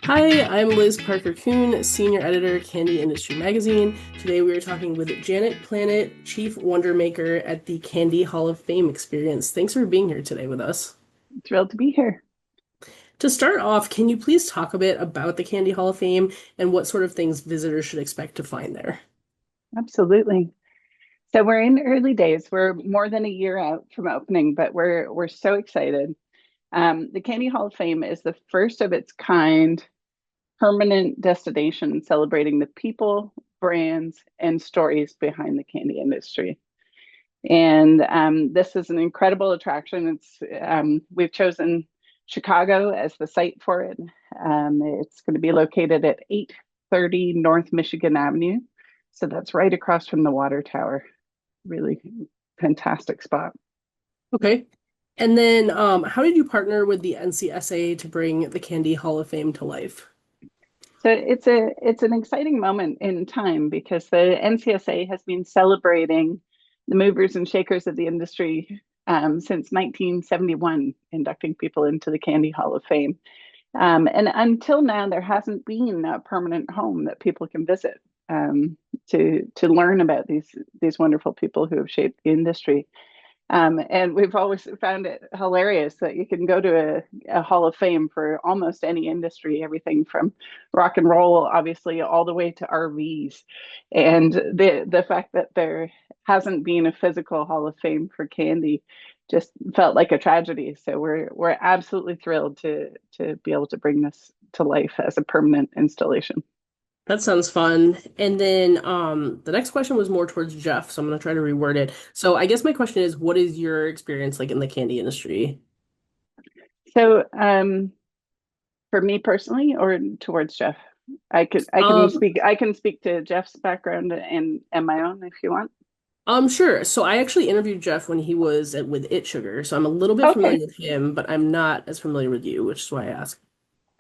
Hi, I'm Liz Parker Kuhn, Senior Editor, Candy Industry Magazine. Today we are talking with Janet Planet, Chief Wonder Maker at the Candy Hall of Fame Experience. Thanks for being here today with us. Thrilled to be here. To start off, can you please talk a bit about the Candy Hall of Fame and what sort of things visitors should expect to find there? Absolutely. So we're in early days. We're more than a year out from opening, but we're so excited. The Candy Hall of Fame is the first of its kind permanent destination celebrating the people, brands, and stories behind the candy industry. And this is an incredible attraction. We've chosen Chicago as the site for it. It's going to be located at 830 North Michigan Avenue. So that's right across from the water tower. Really fantastic spot. Okay. And then, how did you partner with the NCSA to bring the Candy Hall of Fame to life? So it's an exciting moment in time because the NCSA has been celebrating the movers and shakers of the industry since 1971, inducting people into the Candy Hall of Fame. And until now, there hasn't been a permanent home that people can visit to learn about these wonderful people who have shaped the industry. And we've always found it hilarious that you can go to a Hall of Fame for almost any industry, everything from rock and roll, obviously, all the way to RVs. And the fact that there hasn't been a physical Hall of Fame for candy just felt like a tragedy. So we're absolutely thrilled to be able to bring this to life as a permanent installation. That sounds fun. And then the next question was more towards Jeff, so I'm gonna try to reword it. So I guess my question is, what is your experience like in the candy industry? So for me personally, or towards Jeff, Um, I can speak to Jeff's background and my own if you want. sure. So I actually interviewed Jeff when he was with It Sugar, so I'm a little bit familiar Okay, with him, but I'm not as familiar with you, which is why I asked.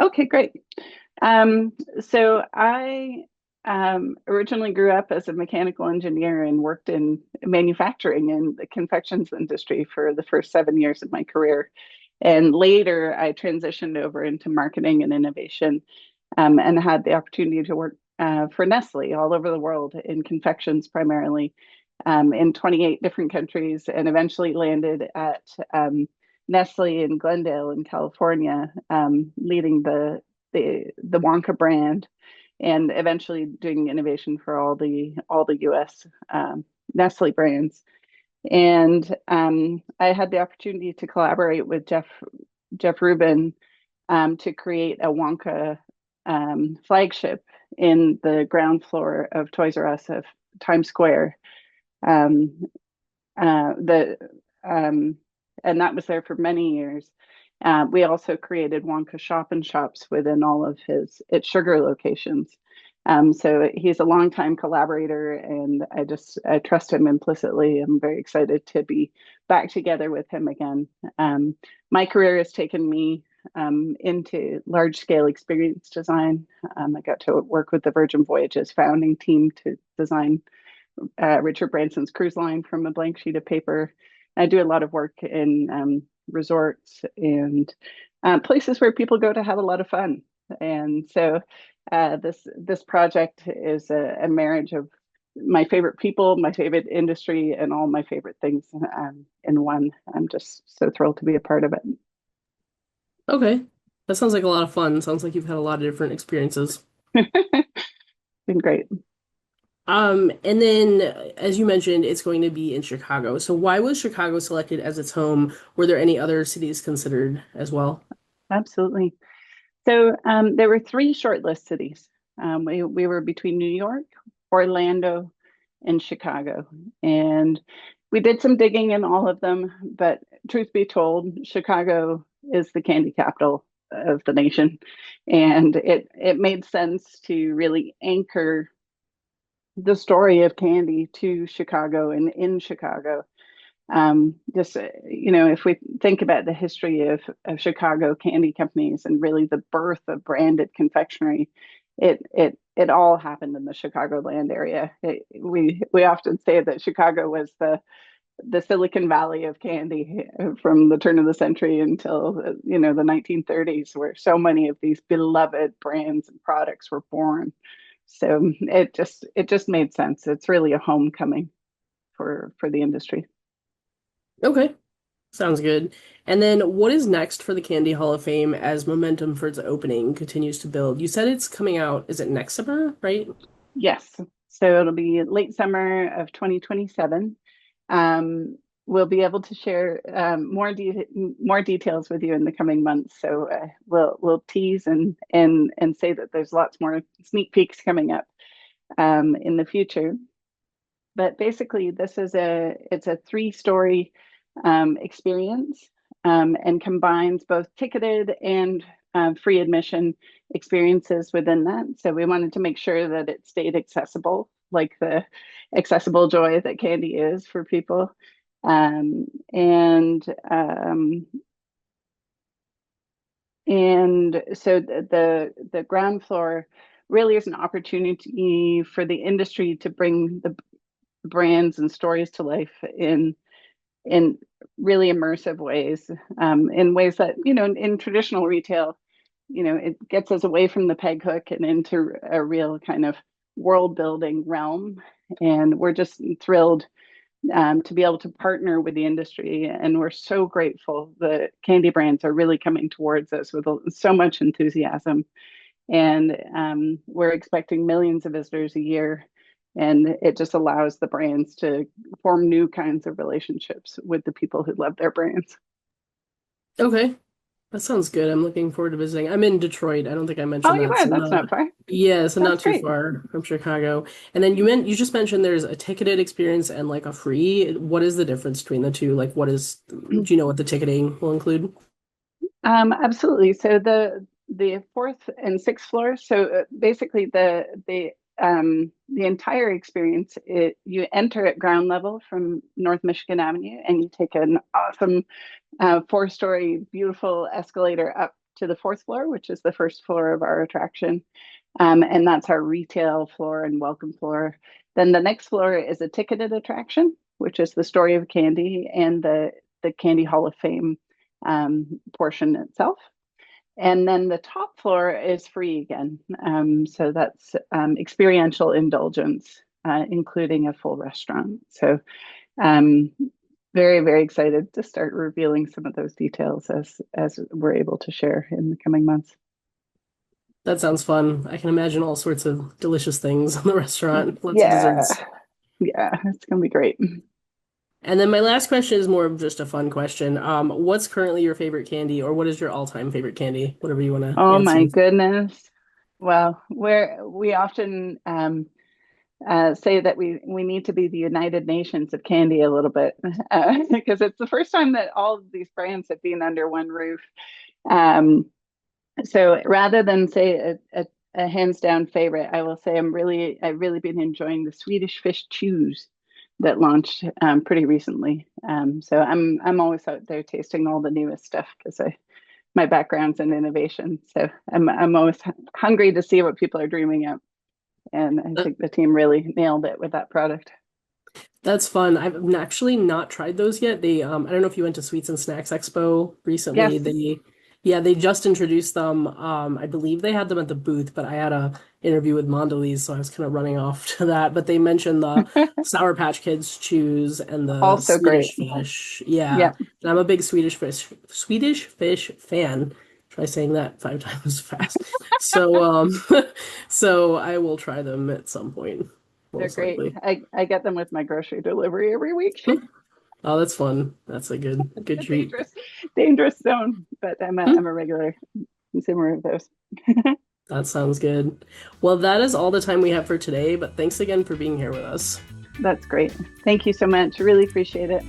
okay, great. Um, so I originally grew up as a mechanical engineer and worked in manufacturing in the confections industry for the first 7 years of my career. And later, I transitioned over into marketing and innovation and had the opportunity to work for Nestle all over the world in confections primarily in 28 different countries and eventually landed at Nestle in Glendale in California, leading the Wonka brand and eventually doing innovation for all the US Nestle brands. And I had the opportunity to collaborate with Jeff Rubin to create a Wonka flagship in the ground floor of Toys R Us of Times Square. Um, the and that was there for many years. We also created Wonka shop and shops within all of his It's Sugar locations. So he's a longtime collaborator, and I trust him implicitly. I'm very excited to be back together with him again. My career has taken me into large scale experience design. I got to work with the Virgin Voyages founding team to design Richard Branson's cruise line from a blank sheet of paper. I do a lot of work in resorts and places where people go to have a lot of fun. And so this project is a marriage of my favorite people, my favorite industry, and all my favorite things in one. I'm just so thrilled to be a part of it. Okay. That sounds like a lot of fun. Sounds like you've had a lot of different experiences. Been great. And then, as you mentioned, it's going to be in Chicago. So why was Chicago selected as its home? Were there any other cities considered as well? Absolutely. So there were three shortlist cities. We were between New York, Orlando, and Chicago. And we did some digging in all of them, but truth be told, Chicago is the candy capital of the nation. And it made sense to really anchor the story of candy to Chicago and in Chicago. If we think about the history of Chicago candy companies and really the birth of branded confectionery, it all happened in the Chicagoland area. We often say that Chicago was the Silicon Valley of candy from the turn of the century until the 1930s, where so many of these beloved brands and products were born. So it just made sense. It's really a homecoming for the industry. Okay, sounds good. And then what is next for the Candy Hall of Fame as momentum for its opening continues to build? You said it's coming out, is it next summer, right? Yes. So it'll be late summer of 2027. Um, we'll be able to share more details with you in the coming months. So we'll tease and say that there's lots more sneak peeks coming up in the future. But basically, it's a three-story experience, and combines both ticketed and free admission experiences within that. So we wanted to make sure that it stayed accessible, like the accessible joy that candy is for people. Um, and um, and so the ground floor really is an opportunity for the industry to bring the brands and stories to life in really immersive ways, in ways that in traditional retail, it gets us away from the peg hook and into a real kind of world building realm. And we're just thrilled to be able to partner with the industry. And we're so grateful that candy brands are really coming towards us with so much enthusiasm. And we're expecting millions of visitors a year. And it just allows the brands to form new kinds of relationships with the people who love their brands. Okay, that sounds good. I'm looking forward to visiting. I'm in Detroit. I don't think I Oh, mentioned you that, are? so That's not not far. yeah, so not That's too great. far from Chicago. And then you just mentioned there's a ticketed experience and like a free. What is the difference between the two? Like, do you know what the ticketing will include? Absolutely. So the fourth and sixth floor. So basically the entire experience. You enter at ground level from North Michigan Avenue, and you take an awesome four-story beautiful escalator up to the fourth floor, which is the first floor of our attraction. And that's our retail floor and welcome floor. Then the next floor is a ticketed attraction, which is the story of candy and the Candy Hall of Fame portion itself. And then the top floor is free again. So that's experiential indulgence, including a full restaurant. So um, very, very excited to start revealing some of those details as we're able to share in the coming months. That sounds fun. I can imagine all sorts of delicious things in the restaurant, lots of Yeah, desserts. yeah, it's gonna be great. And then my last question is more of just a fun question. What's currently your favorite candy, or what is your all-time favorite candy? Whatever you want to Oh my answer. goodness. Well, we often say that we need to be the United Nations of candy a little bit, because it's the first time that all of these brands have been under one roof. Um, so rather than say a hands down favorite, I will say I've really been enjoying the Swedish fish chews that launched pretty recently. So I'm always out there tasting all the newest stuff because I my background's in innovation. So I'm always hungry to see what people are dreaming up. And I think the team really nailed it with that product. That's fun. I've actually not tried those yet. I don't know if you went to Sweets and Snacks Expo recently. Yes. Yeah, they just introduced them. I believe they had them at the booth, but I had a interview with Mondelez, so I was kind of running off to that. But they mentioned the Sour Patch Kids chews and the Also great. Swedish fish. Yeah, Yeah, and I'm a big Swedish fish fan. Try saying that 5 times fast. So, so I will try them at some point, they're most great. likely. I get them with my grocery delivery every week. Oh, that's fun. That's a good A treat. dangerous zone, but Hmm, I'm a regular consumer of those. that sounds good. Well, that is all the time we have for today, but thanks again for being here with us. That's great. Thank you so much. Really appreciate it.